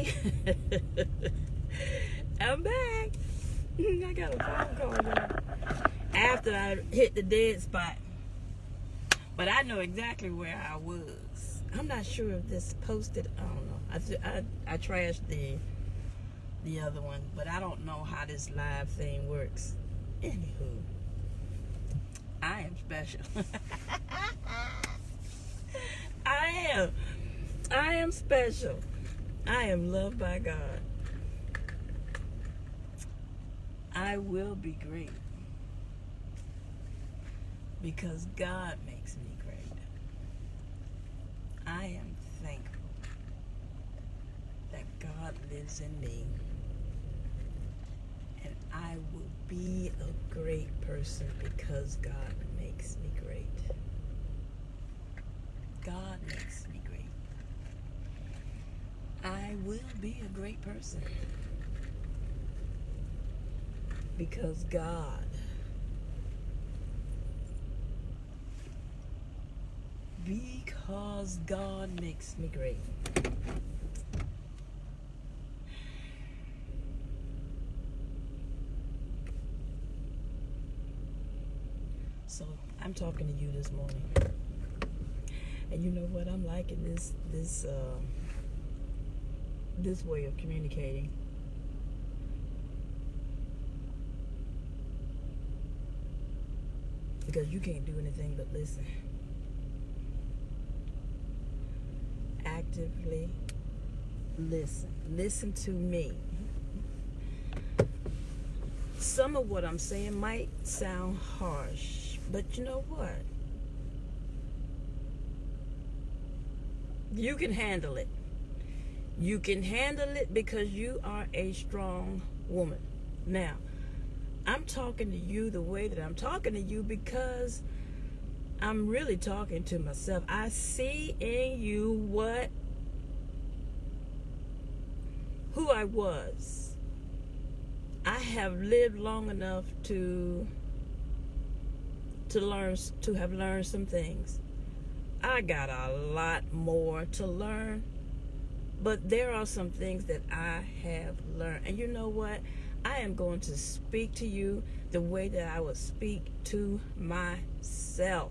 Hey, I'm back. I got a phone call now. After I hit the dead spot. But I know exactly where I was. I'm not sure if this posted. I don't know. I trashed the other one, but I don't know how this live thing works. Anywho, I am special. I am special. I am loved by God. I will be great because God makes me great. I am thankful that God lives in me, and I will be a great person because God makes me great. God makes me great. I will be a great person because God makes me great. So I'm talking to you this morning, and you know what? I'm liking this way of communicating. Because you can't do anything but listen. Actively listen. Listen to me. Some of what I'm saying might sound harsh, but you know what? You can handle it. You can handle it because you are a strong woman. Now, I'm talking to you the way that I'm talking to you because I'm really talking to myself. I see in you who I was. I have lived long enough to have learned some things. I got a lot more to learn, but there are some things that I have learned. And you know what? I am going to speak to you the way that I would speak to myself.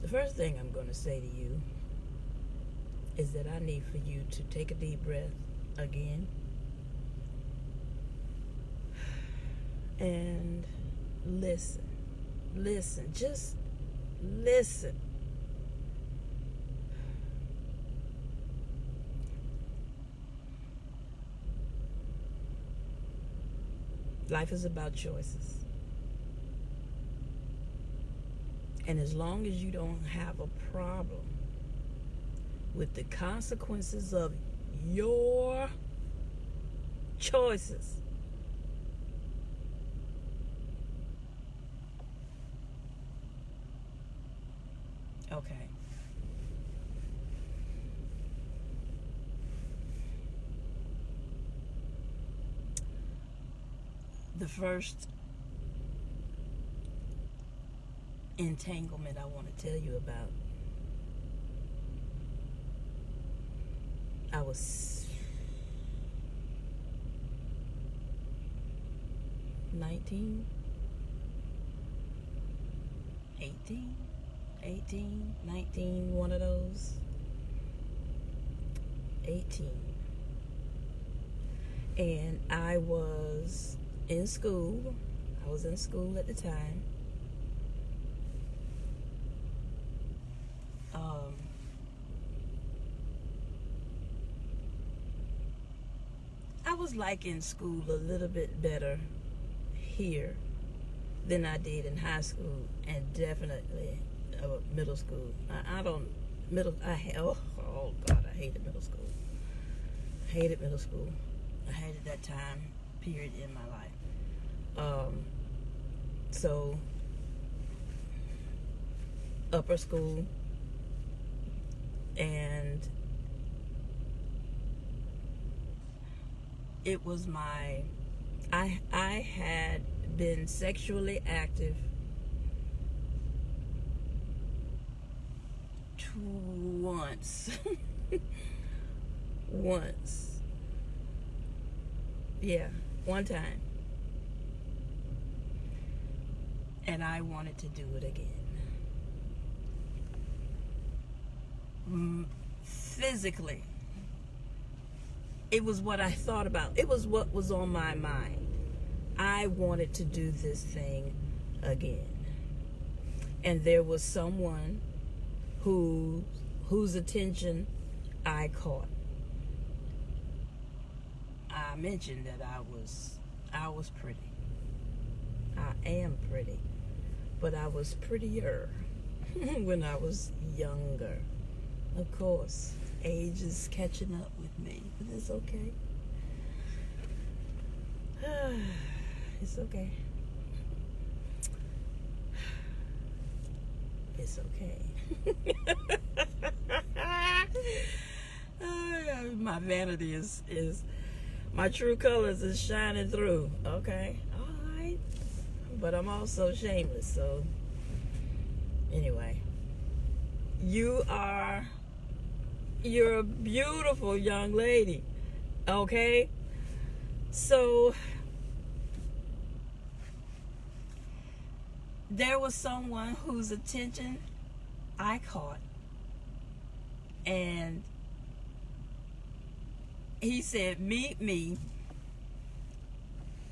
The first thing I'm going to say to you is that I need for you to take a deep breath again and listen. Listen. Just listen. Life is about choices. And as long as you don't have a problem with the consequences of your choices, okay. The first entanglement I want to tell you about, I was 19, 18, 19, one of those. 18. And I was in school. I was in school at the time. I was liking school a little bit better here than I did in high school, and definitely middle school. Oh God, I hated middle school. I hated middle school. I hated that time period in my life. So upper school, and it was I had been sexually active twice. once. Once. Yeah, one time. And I wanted to do it again. Physically, it was what I thought about. It was what was on my mind. I wanted to do this thing again. And there was someone whose attention I caught. I mentioned that I was pretty. I am pretty. But I was prettier when I was younger. Of course, age is catching up with me, but it's okay. It's okay. It's okay. My vanity is my true colors is shining through. Okay, all right. But I'm also shameless. So anyway, you're a beautiful young lady. Okay, so there was someone whose attention I caught, and he said, "Meet me,"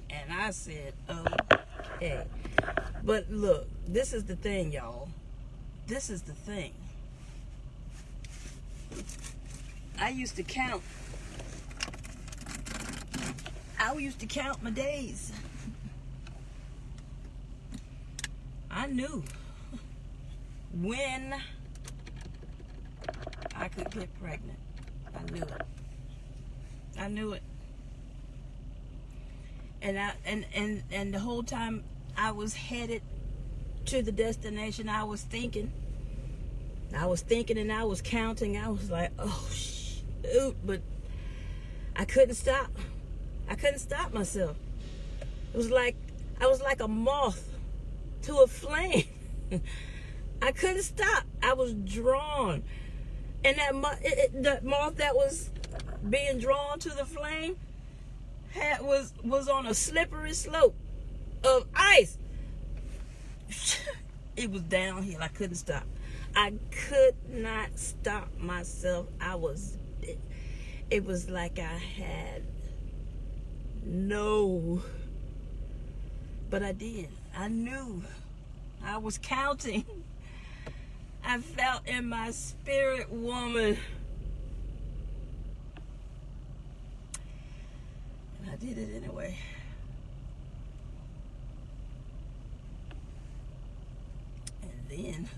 and I said, "Okay." But look, this is the thing, y'all. This is the thing. I used to count my days. I knew when I could get pregnant. I knew it. I knew it. And the whole time I was headed to the destination, I was thinking and I was counting. I was like, oh shoot, but I couldn't stop. I couldn't stop myself. It was like I was like a moth to a flame. I couldn't stop. I was drawn, and that moth that was being drawn to the flame was on a slippery slope of ice. It was downhill. I couldn't stop. I could not stop myself. It was like I had but I did. I knew. I was counting. I felt in my spirit, woman. And I did it anyway. And then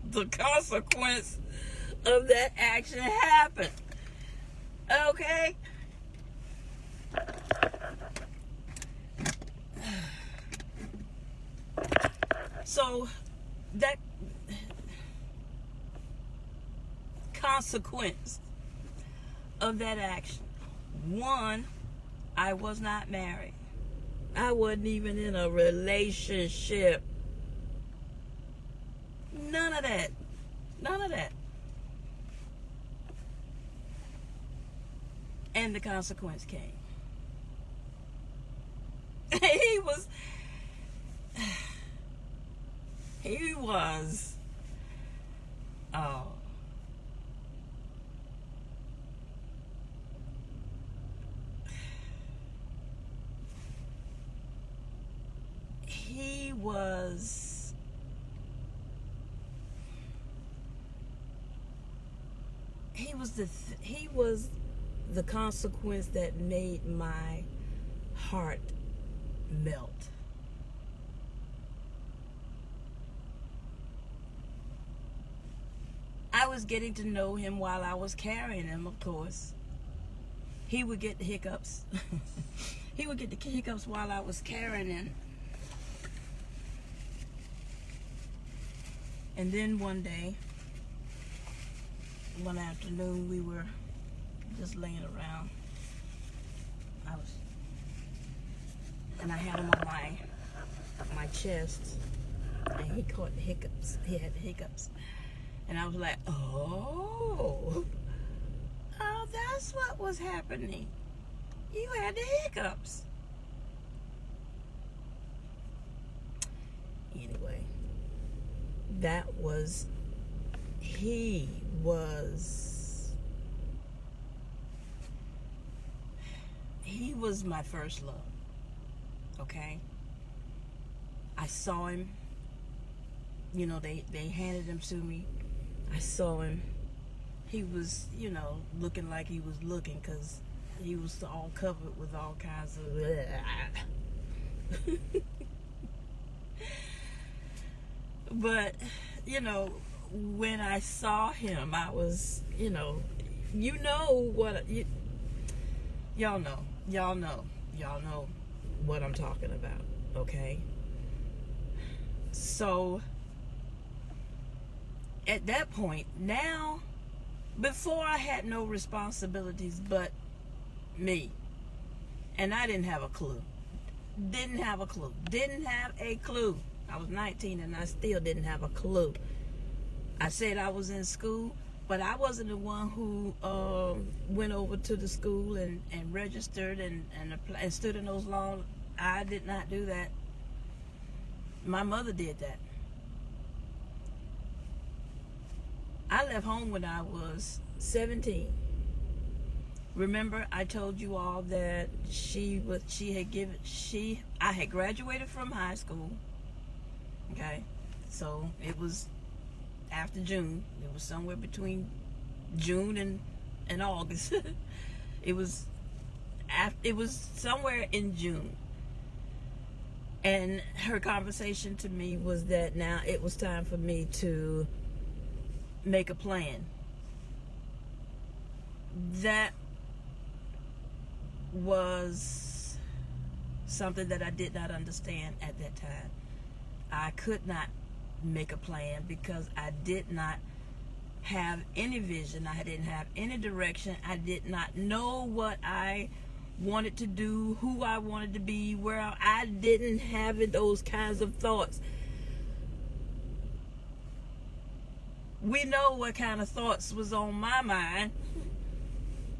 the consequence of that action happened. Okay? So that consequence of that action, one, I was not married. I wasn't even in a relationship. None of that. None of that. And the consequence came. He was he was the consequence that made my heart melt. I was getting to know him while I was carrying him, of course. He would get the hiccups. He would get the hiccups while I was carrying him. And then one afternoon, we were just laying around. And I had him on my chest, and he caught the hiccups. He had the hiccups. And I was like, oh, that's what was happening. You had the hiccups. Anyway, he was my first love. Okay? I saw him. You know, they handed him to me. I saw him. He was, looking like he was looking, because he was all covered with all kinds of... But, when I saw him, I was, what... Y'all know what I'm talking about, okay? So, at that point, now, before I had no responsibilities but me, and I didn't have a clue. Didn't have a clue. I was 19 and I still didn't have a clue. I said I was in school, but I wasn't the one who went over to the school and registered and stood in those long. I did not do that. My mother did that. I left home when I was 17. Remember, I told you all that I had graduated from high school. Okay, so it was after June. It was somewhere between June and August. It was somewhere in June. And her conversation to me was that now it was time for me to make a plan. That was something that I did not understand at that time. I could not make a plan because I did not have any vision. I didn't have any direction. I did not know what I wanted to do, who I wanted to be, where I didn't have those kinds of thoughts. We know what kind of thoughts was on my mind.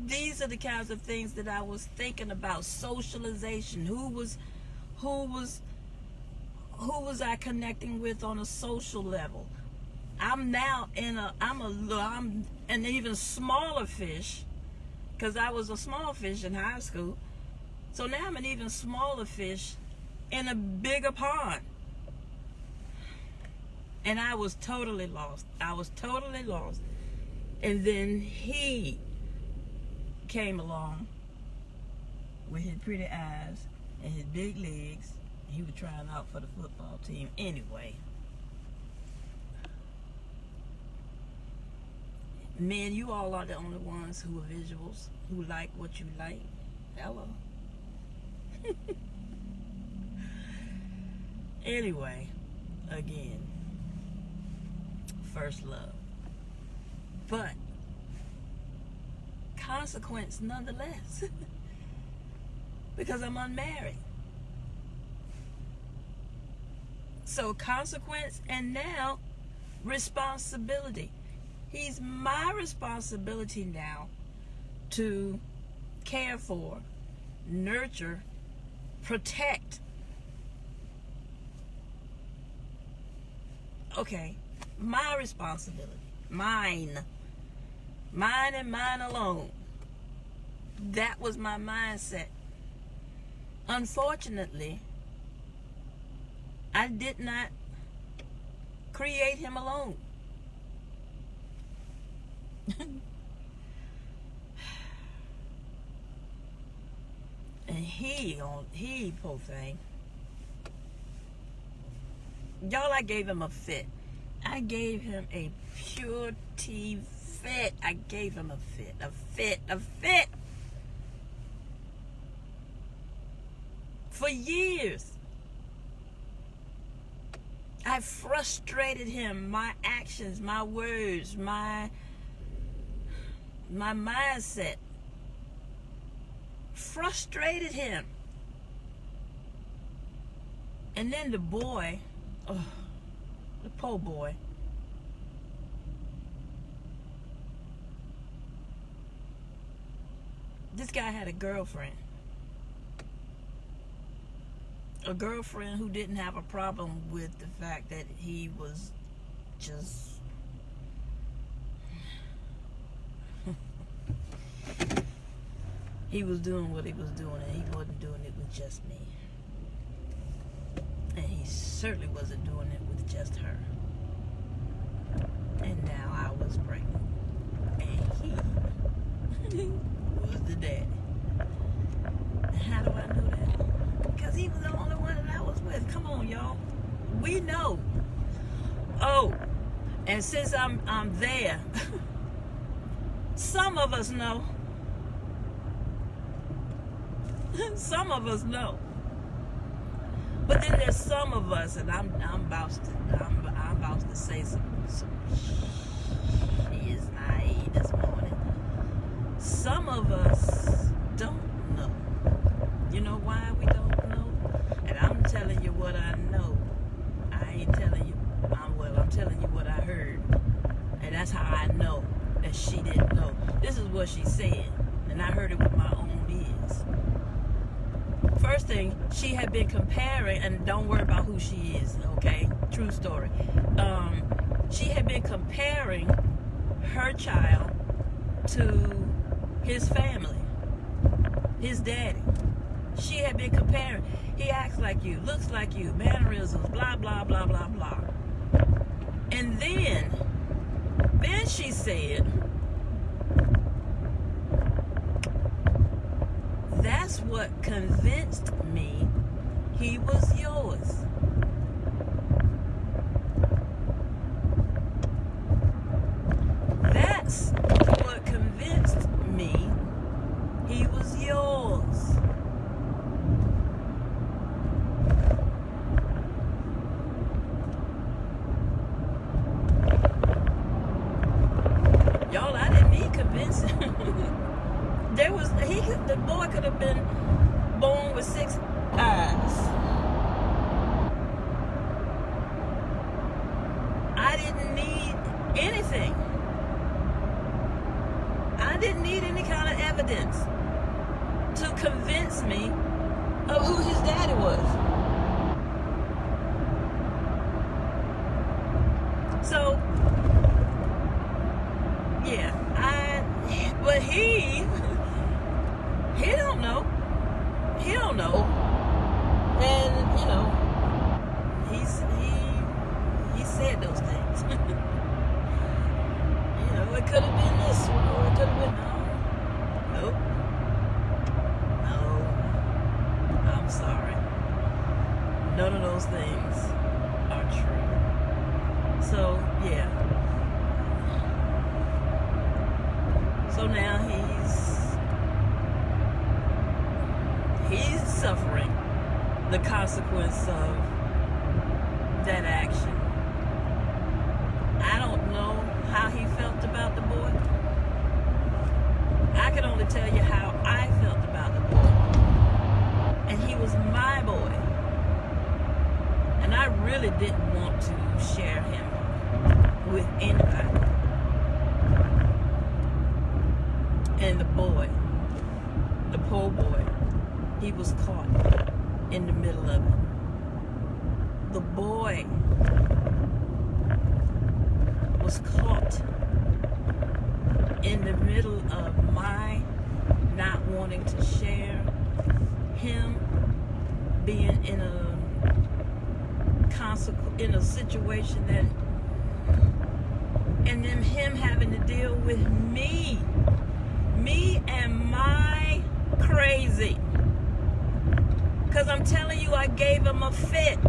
These are the kinds of things that I was thinking about. Socialization. Who was I connecting with on a social level? I'm an even smaller fish, because I was a small fish in high school. So now I'm an even smaller fish in a bigger pond. And I was totally lost. And then he came along with his pretty eyes and his big legs. He was trying out for the football team anyway. Men, you all are the only ones who are visuals, who like what you like. Hello. Anyway, again, first love. But consequence nonetheless. Because I'm unmarried. So consequence, and now responsibility. He's my responsibility now to care for, nurture, protect. Okay, my responsibility. Mine and mine alone. That was my mindset. Unfortunately, I did not create him alone. And he, poor thing. Y'all, I gave him a fit. I gave him a pure tea fit. I gave him a fit. For years. I frustrated him, my actions, my words, my mindset. Frustrated him. And then the boy, the poor boy, This guy had a girlfriend. A girlfriend who didn't have a problem with the fact that he was just he was doing what he was doing, and he wasn't doing it with just me. And he certainly wasn't doing it with just her. And now I was pregnant. And he was the daddy. And how do I know that? Because he was the only one that I was with. Come on, y'all. We know. Oh, and since I'm there, some of us know. Some of us know. But then there's some of us, and I'm about to say some she is naive this morning. Some of us don't know. You know why we don't know? And I'm telling you what I know. I ain't telling you. I'm telling you what I heard, and that's how I know that she didn't know. This is what she said, and I heard it with my own ears. First thing, she had been comparing, and don't worry about who she is, okay? True story. She had been comparing her child to his family, his daddy. She had been comparing. He acts like you, looks like you, mannerisms, blah, blah, blah, blah, blah. And then she said, that's what convinced me he was yours. That's what convinced me he was yours. Y'all, I didn't need convincing. The boy could have been born with 6 eyes. I didn't need anything. I didn't need any kind of evidence to convince me of who his daddy was. So, yeah, but he don't know. He don't know. And, you know, he said those things. You know, it could have been this one, or it could have been, no. I'm sorry. None of those things are true. So, yeah. So now he's suffering the consequence of that action. I don't know how he felt about the boy. I can only tell you how I felt about the boy. And he was my boy. And I really didn't want to share him with anybody. And the boy, the poor boy, he was caught in the middle of it. The boy was caught in the middle of my not wanting to share, him being in a situation that, and then him having to deal with me and my crazy. Because I'm telling you, I gave him a fit.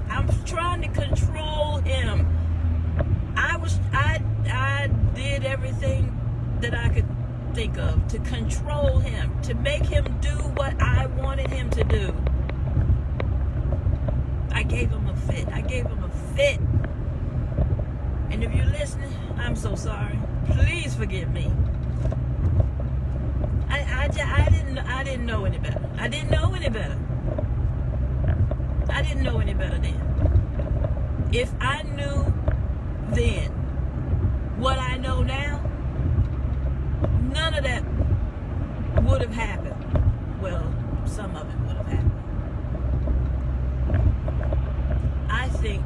I'm trying to control him. I did everything that I could think of to control him, to make him do what I wanted him to do. I gave him a fit. And if you're listening, I'm so sorry. Please forgive me. I didn't know any better. I didn't know any better then. If I knew then what I know now, none of that would have happened. Well, some of it would have happened. I think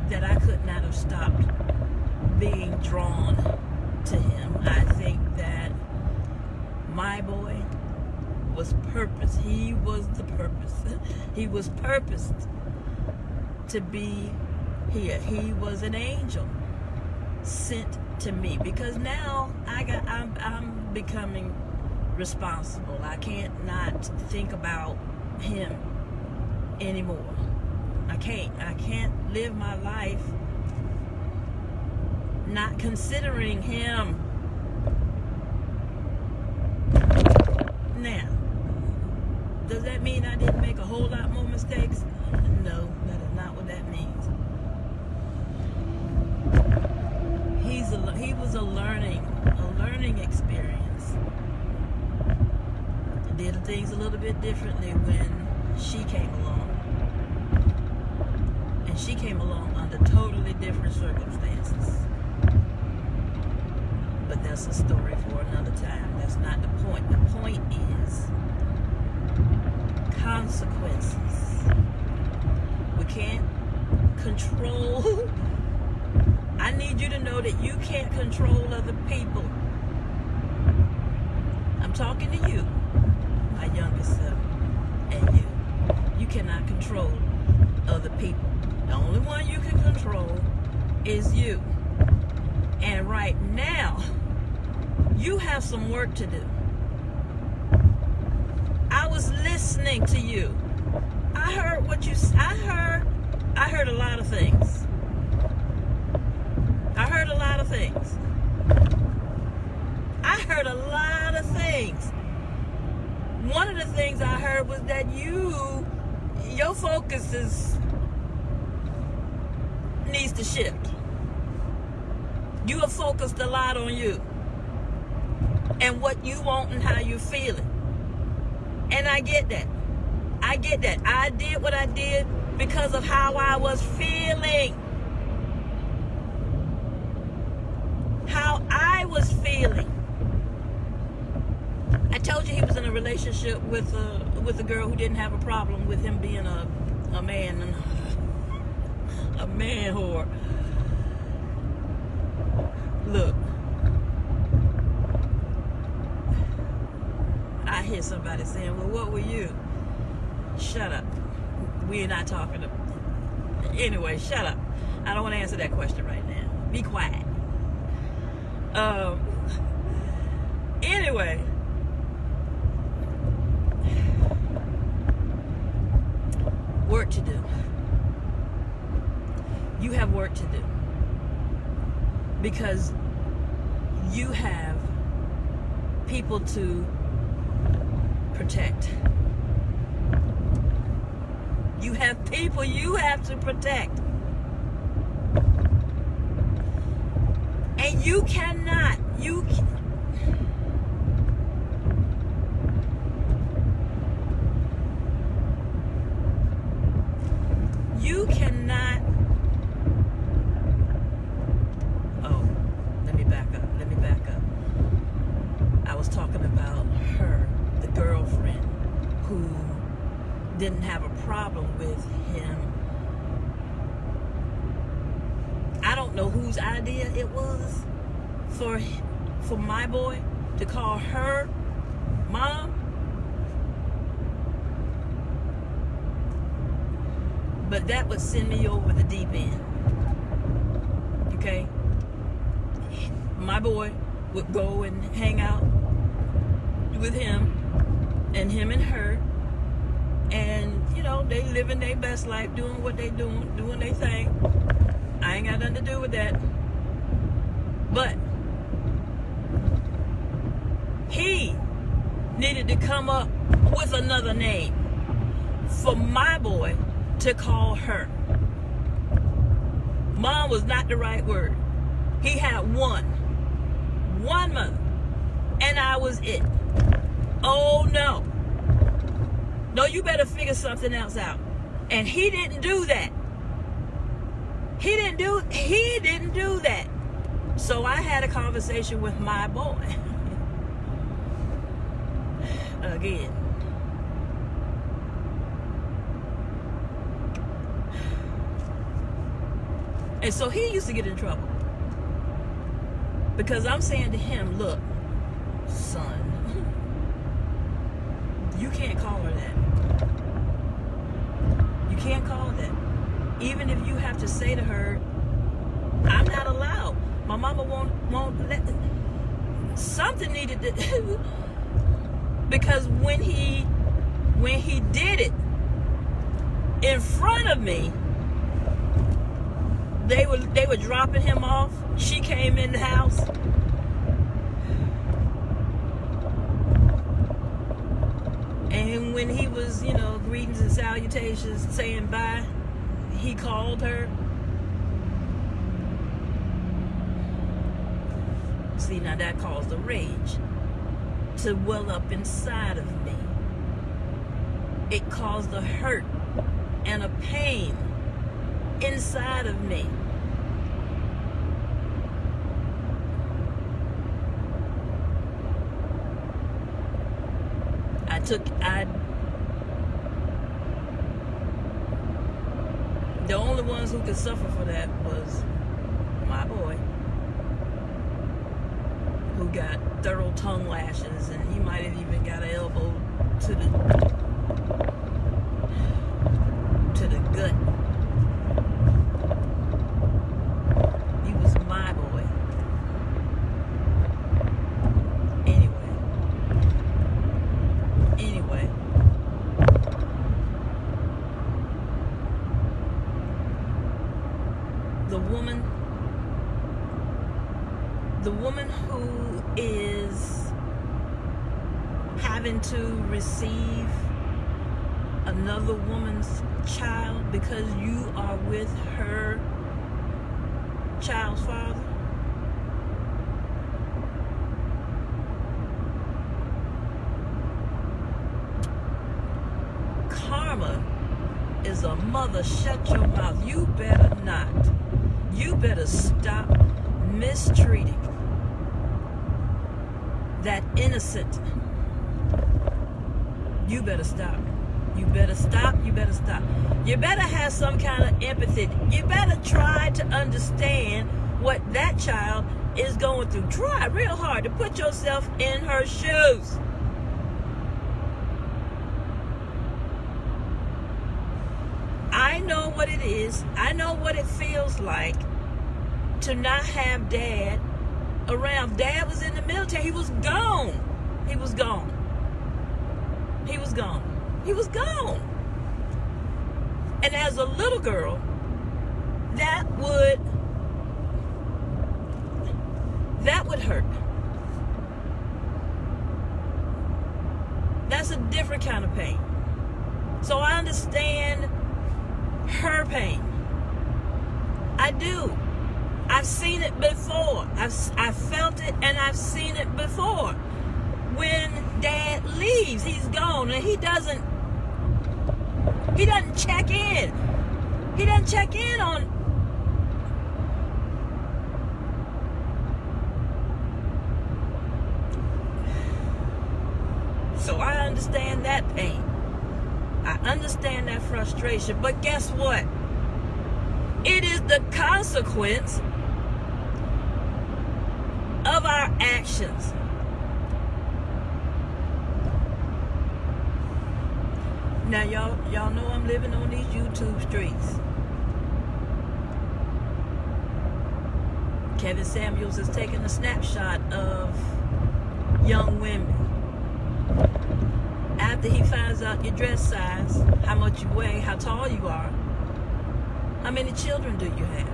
that I could not have stopped being drawn to him. I think that my boy was purpose. He was the purpose. He was purposed to be here. He was an angel sent to me, because now I'm becoming responsible. I can't not think about him anymore. I can't live my life not considering him. Now, does that mean I didn't make a whole lot more mistakes? No, that is not what that means. He was a learning experience. I did things a little bit differently when she came along. And she came along under totally different circumstances. But that's a story for another time. That's not the point. The point is consequences. We can't control. I need you to know that you can't control other people. I'm talking to you, my youngest son, and you. You cannot control other people. The only one you can control is you. And right now, you have some work to do. I was listening to you. I heard what you said. I heard a lot of things. I heard a lot of things. One of the things I heard was that your focus needs to shift. You have focused a lot on you and what you want and how you're feeling. And I get that. I did what I did because of how I was feeling. How I was feeling. I told you he was in a relationship with a girl who didn't have a problem with him being a man, a man whore. Look, I hear somebody saying, well, what were you? Shut up. We're not talking to... Anyway, shut up. I don't want to answer that question right now. Be quiet. Anyway, work to do. You have work to do. Because you have people to protect. You have people you have to protect. And you cannot, you cannot, oh, let me back up. I was talking about her, the girlfriend, who didn't have a problem with him. I don't know whose idea it was for my boy to call her mom. But that would send me over the deep end. Okay? My boy would go and hang out with him and her. And, you know, they living their best life, doing what they doing their thing. I ain't got nothing to do with that. But he needed to come up with another name for my boy to call her. Mom was not the right word. He had one mother, and I was it. Oh no. No, you better figure something else out. And he didn't do that. He didn't do that. So I had a conversation with my boy. again. And so he used to get in trouble. Because I'm saying to him, look, son, you can't call her that. You can't call her that. Even if you have to say to her, I'm not allowed. My mama won't let. Something needed to. Because when he did it in front of me, they were dropping him off. She came in the house. And when he was, greetings and salutations, saying bye, he called her. See, now that caused a rage to well up inside of me. It caused a hurt and a pain inside of me. The only ones who could suffer for that was my boy, who got thorough tongue lashes, and he might have even got an elbow to the gut. He was my boy. Anyway. The woman who is having to receive another woman's child because you are with her child's father. Karma is a mother. Shut your mouth. You better not. You better stop mistreating that innocent. You better stop. You better stop. You better stop. You better have some kind of empathy. You better try to understand what that child is going through. Try real hard to put yourself in her shoes. I know what it is. I know what it feels like to not have dad around. Dad was in the military. He was gone. He was gone. He was gone. He was gone. And as a little girl, that would hurt. That's a different kind of pain. So I understand her pain. I do. I've seen it before. I've felt it and I've seen it before. When dad leaves, he's gone, and he doesn't check in. He doesn't check in on. So I understand that pain. I understand that frustration. But guess what? It is the consequence of our actions. Now y'all know I'm living on these YouTube streets. Kevin Samuels is taking a snapshot of young women. After he finds out your dress size, how much you weigh, how tall you are, how many children do you have?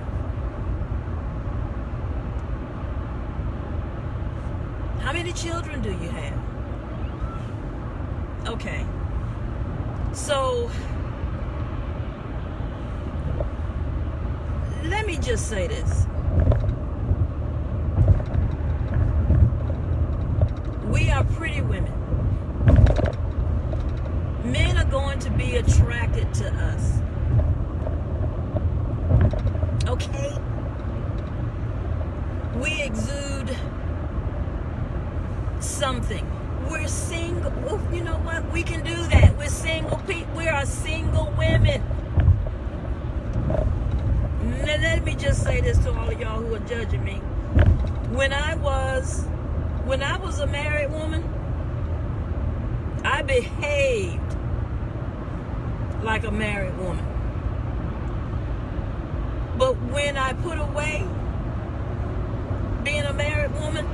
How many children do you have? Okay. So, let me just say this. We are pretty women. Men are going to be attracted to us. Okay? We exude something. We're single. Well, you know what? We can do that. We're single people. We are single women. Now, let me just say this to all of y'all who are judging me. When I was a married woman, I behaved like a married woman. But when I put away being a married woman,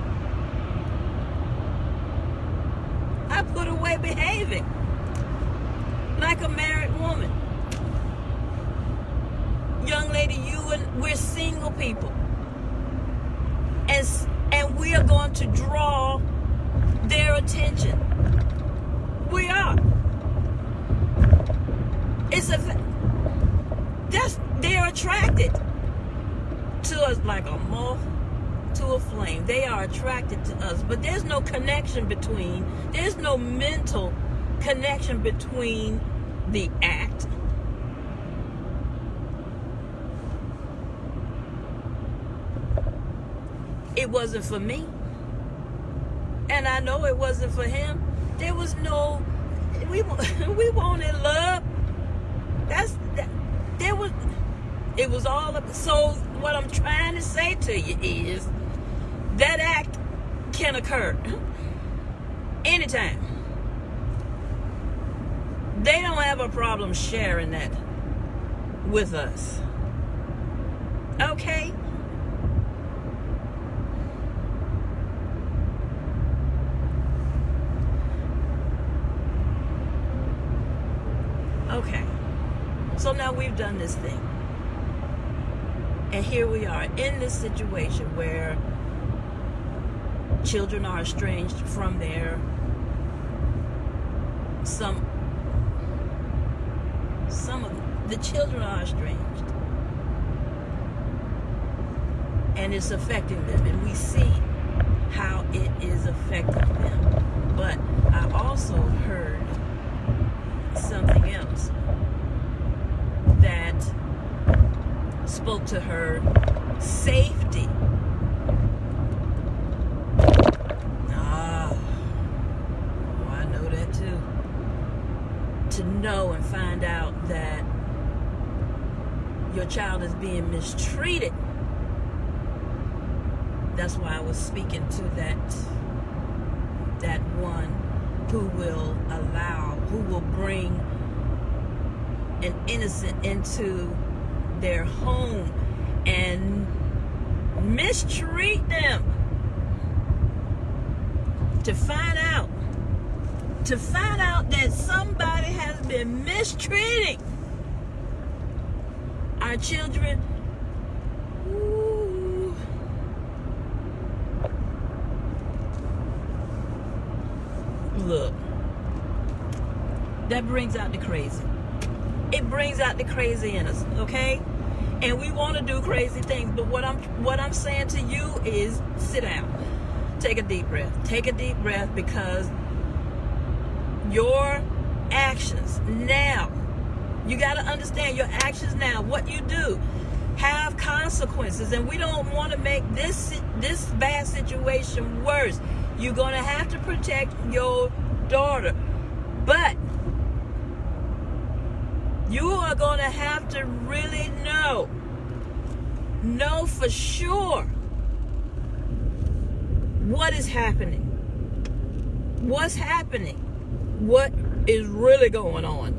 I put away behaving like a married woman. Young lady, we're single people. And we are going to draw their attention. We are. They're attracted to us like a moth to a flame. They are attracted to us, but there's no mental connection between the act. It wasn't for me, and I know it wasn't for him. There was no, we wanted love. It was all of. So what I'm trying to say to you is that act can occur anytime. They don't have a problem sharing that with us. Okay? Okay. So now we've done this thing. And here we are in this situation where children are estranged from some of the children are estranged. And it's affecting them. And we see how it is affecting them. But I also heard something else that spoke to her safety. I know that too. To know and find out that your child is being mistreated. That's why I was speaking to that one who will bring an innocent into their home and mistreat them. To find out that somebody has been mistreating our children. Ooh. Look, that brings out the crazy. It brings out the crazy in us, okay? And we want to do crazy things, but what I'm saying to you is sit down. Take a deep breath. Take a deep breath, because your actions now, you got to understand your actions now, what you do, have consequences, and we don't want to make this bad situation worse. You're going to have to protect your daughter, but you are going to have to really know for sure what is happening. What's happening? What is really going on?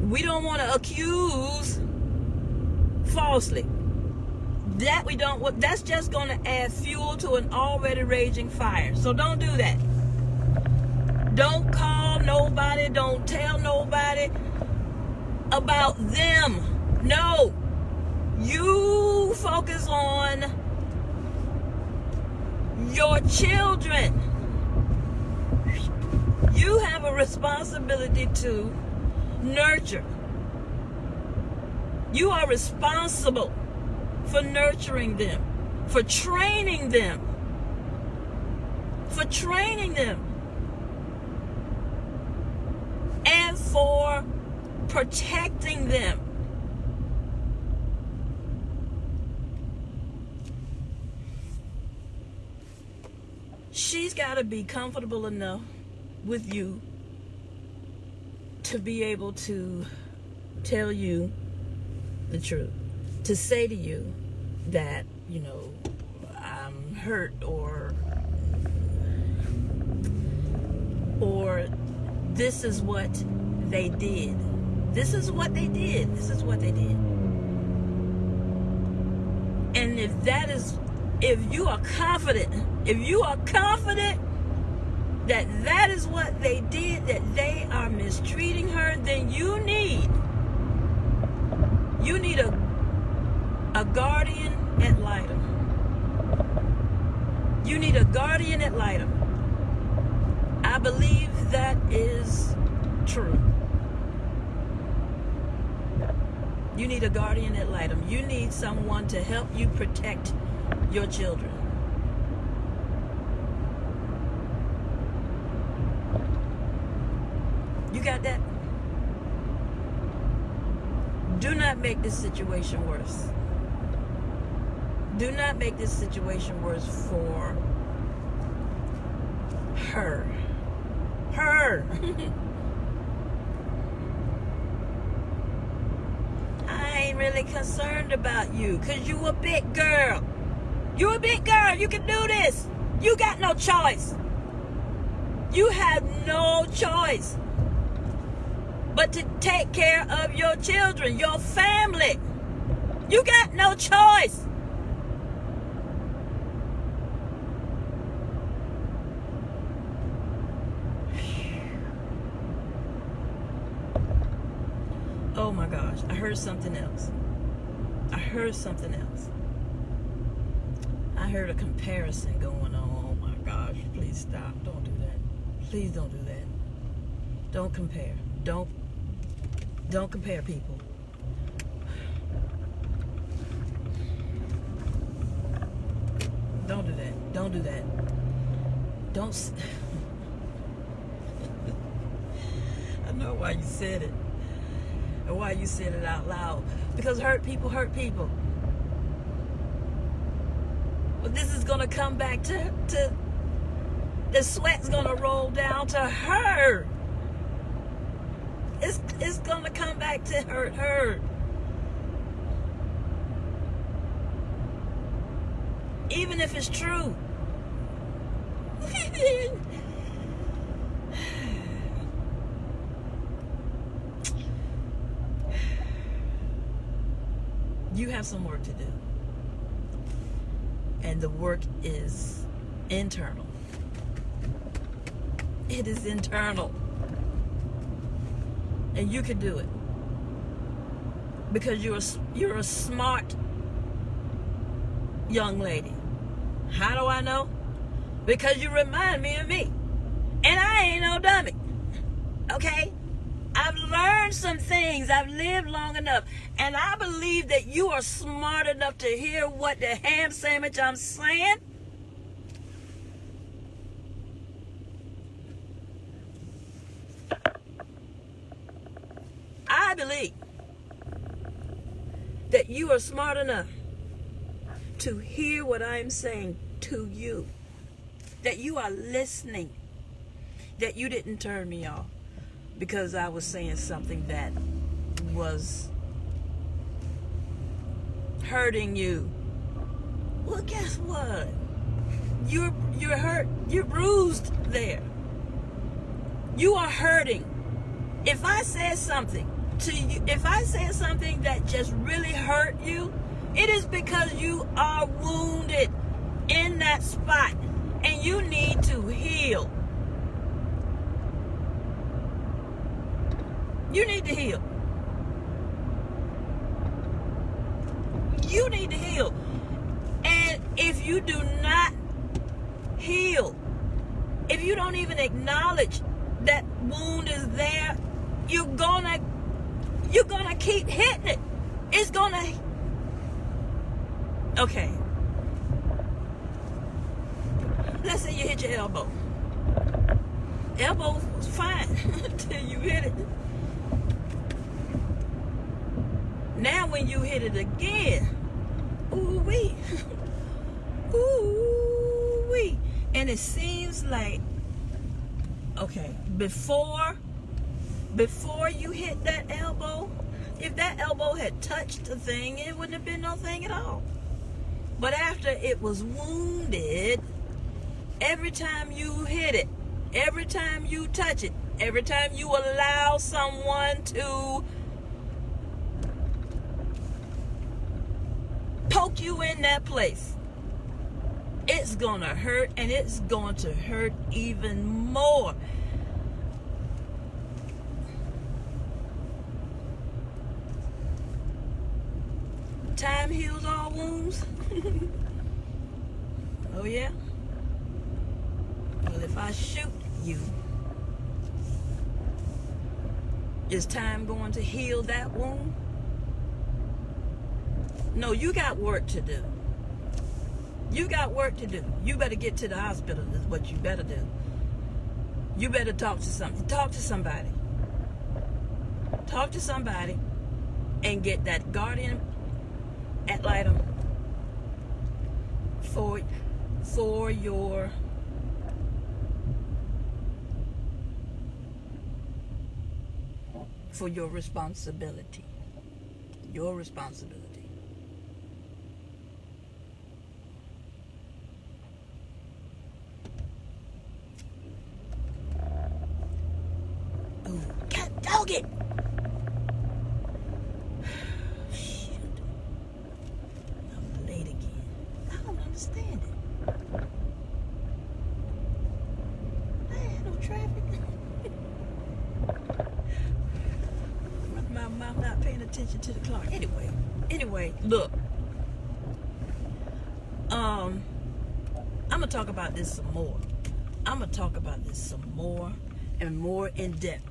We don't want to accuse falsely. That's just going to add fuel to an already raging fire. So don't do that. Don't call nobody. Don't tell nobody about them. No. You focus on your children. You have a responsibility to nurture. You are responsible for nurturing them, for training them, and for protecting them. she's got to be comfortable enough with you to be able to tell you the truth, to say to you that, you know, I'm hurt, or this is what they did. This is what they did. This is what they did. And if you are confident that that is what they did, that they are mistreating her, then you need a guardian ad litem. You need a guardian ad litem. I believe that is true. You need a guardian ad litem. You need someone to help you protect your children. You got that? Do not make this situation worse. Do not make this situation worse for her. I ain't really concerned about you, because you a big girl. You a big girl. You can do this. You got no choice. You have no choice but to take care of your children, your family. You got no choice. Oh my gosh, I heard something else. I heard a comparison going on. Oh my gosh, please stop. Don't do that. Please don't do that. Don't compare. Don't compare people. Don't do that. Don't do that. Don't. I know why you said it. And why you said it out loud. Because hurt people hurt people. But this is going to come back to the sweat's going to roll down to her. It's going to come back to hurt her. Even if it's true. You have some work to do. And the work is internal. It is internal. And you can do it. Because you're a smart young lady. How do I know? Because you remind me of me. And I ain't no dummy. Okay? I've learned some things. I've lived long enough. And I believe that you are smart enough to hear what the ham sandwich I'm saying. I believe that you are smart enough to hear what I'm saying to you. That you are listening. That you didn't turn me off because I was saying something that was hurting you. Well, guess what? You're hurt. You're bruised there. You are hurting. If I said something to you, if I said something that just really hurt you, it is because you are wounded in that spot and you need to heal. You need to heal. You need to heal. And if you do not heal, if you don't even acknowledge that wound is there, you're gonna keep hitting it. It's gonna. Okay. Let's say you hit your elbow. Elbow was fine until you hit it. Now when you hit it again, ooh-wee. Ooh-wee. And And it seems like, okay, before you hit that elbow, if that elbow had touched the thing, it wouldn't have been no thing at all. But after it was wounded, every time you hit it, every time you touch it, every time you allow someone to poke you in that place, it's gonna hurt, and it's going to hurt even more. Time heals all wounds. Oh yeah? Well, if I shoot you, is time going to heal that wound? No, you got work to do. You got work to do. You better get to the hospital is what you better do. You better talk to somebody. Talk to somebody. Talk to somebody and get that guardian ad litem for your responsibility. Your responsibility. Oh, God, dog it! Shit. I'm late again. I don't understand it. I had no traffic. I'm not paying attention to the clock. Anyway, look. I'm gonna talk about this some more. I'm gonna talk about this some more and more in depth.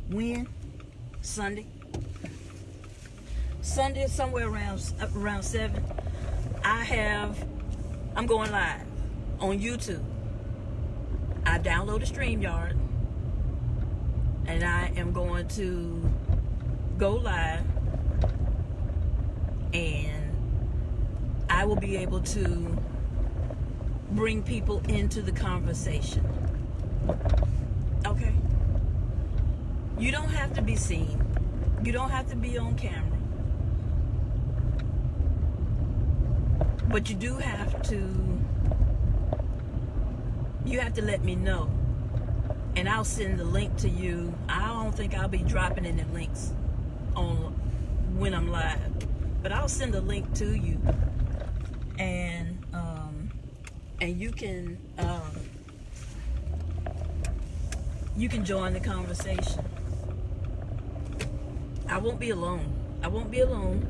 When? Sunday, somewhere around 7. I'm going live on YouTube. I downloaded StreamYard, and I am going to go live, and I will be able to bring people into the conversation. Okay? You don't have to be seen. You don't have to be on camera. But you do have to, let me know. And I'll send the link to you. I don't think I'll be dropping any links on when I'm live. But I'll send a link to you. And you can join the conversation. I won't be alone. I won't be alone.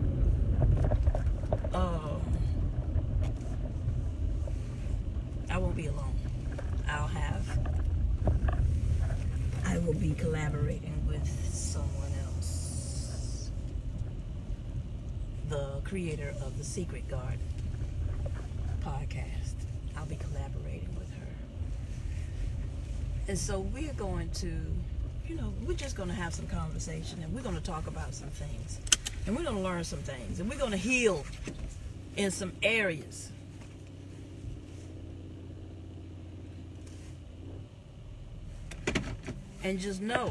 I will be collaborating with someone else. The creator of the Secret Garden podcast. I'll be collaborating with her. And so we're going to, we're just going to have some conversation, and we're going to talk about some things. And we're going to learn some things. And we're going to heal in some areas. And just know,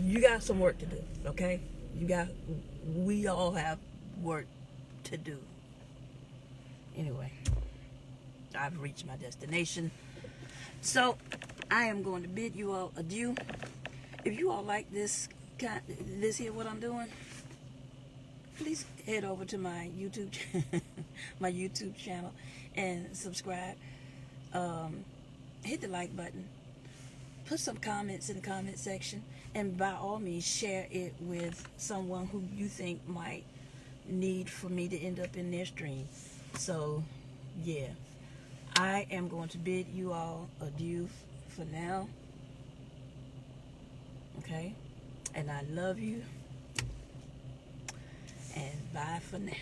you got some work to do, okay? We all have work to do. Anyway, I've reached my destination. So, I am going to bid you all adieu. If you all like this here, what I'm doing, please head over to my YouTube channel and subscribe. Hit the like button. Put some comments in the comment section, and by all means share it with someone who you think might need for me to end up in their stream. So yeah, I am going to bid you all adieu for now, okay? And I love you, and bye for now.